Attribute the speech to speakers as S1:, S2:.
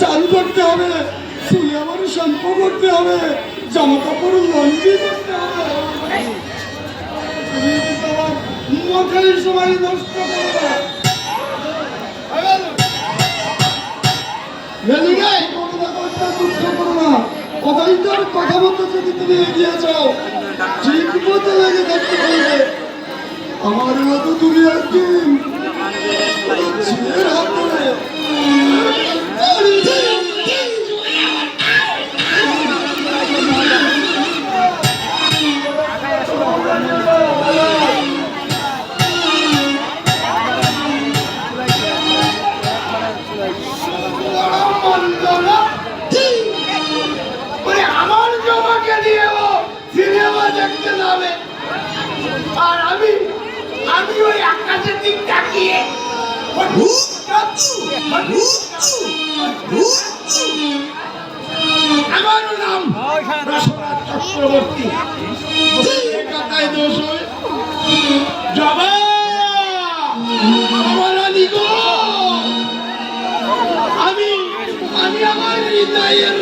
S1: চালু করতে হবে, চুলে আমার শ্যাম্পু করতে হবে, জামা কাপড় লন্ড্রি করতে হবে। মশারির সময় নষ্ট করবে কথাই তোর কথা মতো যদি তুমি এগিয়ে যাও ঠিক মতো লেগে থাকতে পারবে। আমার মতো তুমি একদিন ছেলের হাত ধরে আমার জমাকে দিয়ে সিনেমা দেখতে যাবে, আর আমি ওই আকাশের দিক তাকিয়ে আমার নাম চক্রবর্তী। কথায় দোষ হয় জবা আমার আমি আমার হৃদয়ের